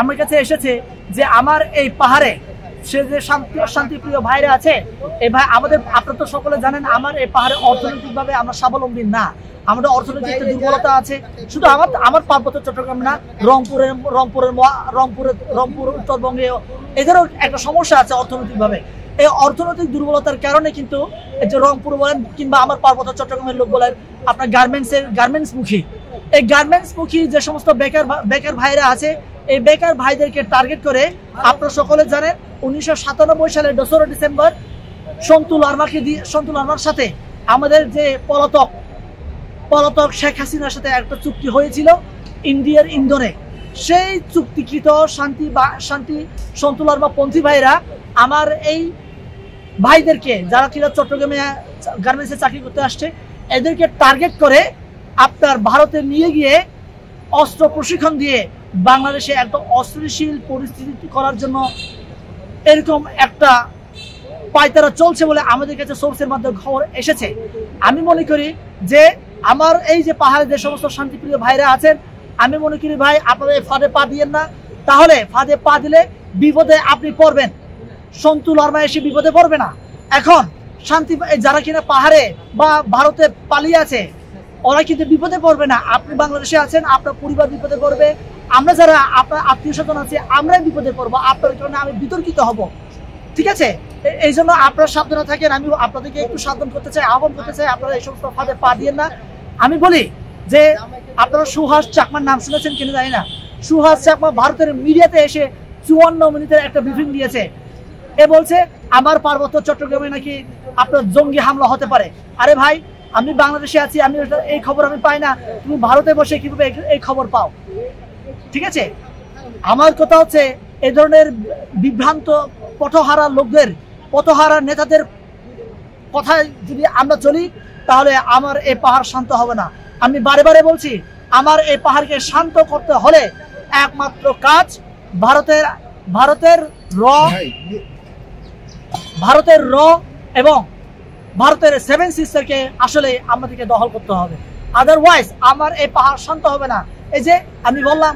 আমার কাছে এসেছে যে আমার এই পাহাড়ে সে যে শান্তিপ্রিয় ভাইরা আছে, এই ভাই আমাদের, আপনারা তো সকলে জানেন আমার এই পাহাড়ে অর্থনৈতিকভাবে আমরা স্বাবলম্বী না, আমাদের অর্থনৈতিক একটা দুর্বলতা আছে। শুধু আমার পার্বত্য চট্টগ্রাম না, রংপুর উত্তরবঙ্গে এদেরও একটা সমস্যা আছে অর্থনৈতিকভাবে। এই অর্থনৈতিক দুর্বলতার কারণে কিন্তু যে রংপুর বলেন কিংবা আমার পার্বত্য চট্টগ্রামের লোক বলেন আপনার গার্মেন্টস মুখী, এই গার্মেন্টস মুখী যে সমস্ত বেকার ভাইরা আছে, এই বেকার ভাইদেরকে টার্গেট করে আপনারা সকলে জানেন 1997 সালের 2 ডিসেম্বর সন্তু লারমার সাথে আমাদের যে পলাতক শেখ হাসিনার সাথে একটা চুক্তি হয়েছিল ইন্ডিয়ার ইন্ধনে, সেই চুক্তিকৃত শান্তি সন্তু লারমা পন্থী ভাইরা আমার এই ভাইদেরকে, যারা কিনা চট্টগ্রামে গার্মেন্টসে চাকরি করতে আসছে, এদেরকে টার্গেট করে আপনার ভারতে নিয়ে গিয়ে অস্ত্র প্রশিক্ষণ দিয়ে বাংলাদেশে একটা অস্থিতিশীল পরিস্থিতি করার জন্য এরকম একটা পায়তারা চলছে বলে আমাদের কাছে সোর্সের মাধ্যমে খবর এসেছে। আমি মনে করি যে আমার এই যে পাহাড়ে যে সমস্ত শান্তিপ্রিয় ভাইরা আছেন, আমি মনে করি ভাই আপনারা এই ফাঁদে পা দিয়েন না, তাহলে ফাঁদে পা দিলে বিপদে আপনি পড়বেন, সন্তু লারমা এসে বিপদে পড়বে না। এখন যারা কিনা পাহাড়ে বা ভারতে পালিয়ে আছে ওরা কিন্তু বিপদে পড়বে না, আপনি বাংলাদেশে আছেন, আপনার পরিবার বিপদে পড়বে, আমরা যারা আপনার আত্মীয় স্বজন আছে আমরাই বিপদে পড়বো, আপনার কারণে আমি বিতর্কিত হব। ঠিক আছে, এই জন্য আপনারা সাবধানে থাকেন। আমি আপনাদেরকে একটু সাবধান করতে চাই, আহ্বান করতে চাই, আপনারা এই সমস্ত ফাঁদে পা দিয়েন না। আমি বলি যে আপনারা সুহাস চাকমার নাম শুনেছেন কিনা জানি না, সুহাস চাকমা ভারতের মিডিয়াতে এসে 54 মিনিটের একটা ব্রিফিং দিয়েছে। এ বলছে আমার পার্বত্য চট্টগ্রামে নাকি আপনার জঙ্গি হামলা হতে পারে। আরে ভাই, আমি বাংলাদেশে আছি, আমি এই খবর আমি পাই না, তুমি ভারতে বসে কিভাবে এই খবর পাও? ঠিক আছে, আমার কথা হচ্ছে এই ধরনের বিভ্রান্ত পথহারা নেতাদের কথায় যদি আমরা চলি তাহলে আমার এই পাহাড় শান্ত হবে না। আমি বারে বারে বলছি, আমার এই পাহাড়কে শান্ত করতে হলে একমাত্র কাজ ভারতের র এবং ভারতের 7 সিস্টারকে আসলে আমাদেরকে দখল করতে হবে, আদারওয়াইজ আমার এই পাহাড় শান্ত হবে না। এই যে আমি বললাম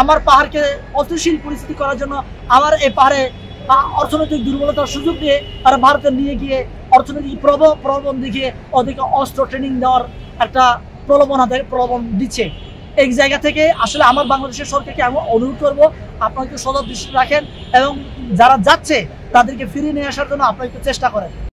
আমার পাহাড়কে অস্থিতিশীল পরিস্থিতি করার জন্য আমার এই পাহাড়ে অর্থনৈতিক দুর্বলতার সুযোগ দিয়ে তারা ভারতে নিয়ে গিয়ে অর্থনৈতিক প্রলোভন দেখিয়ে ওদেরকে অস্ত্র ট্রেনিং দেওয়ার একটা প্রলোভন দিচ্ছে। এই জায়গা থেকে আসলে আমার বাংলাদেশের সরকারকে আমি অনুরোধ করবো আপনারা একটু সদর দৃষ্টি রাখেন এবং যারা যাচ্ছে তাদেরকে ফিরিয়ে নিয়ে আসার জন্য আপনারা একটু চেষ্টা করেন।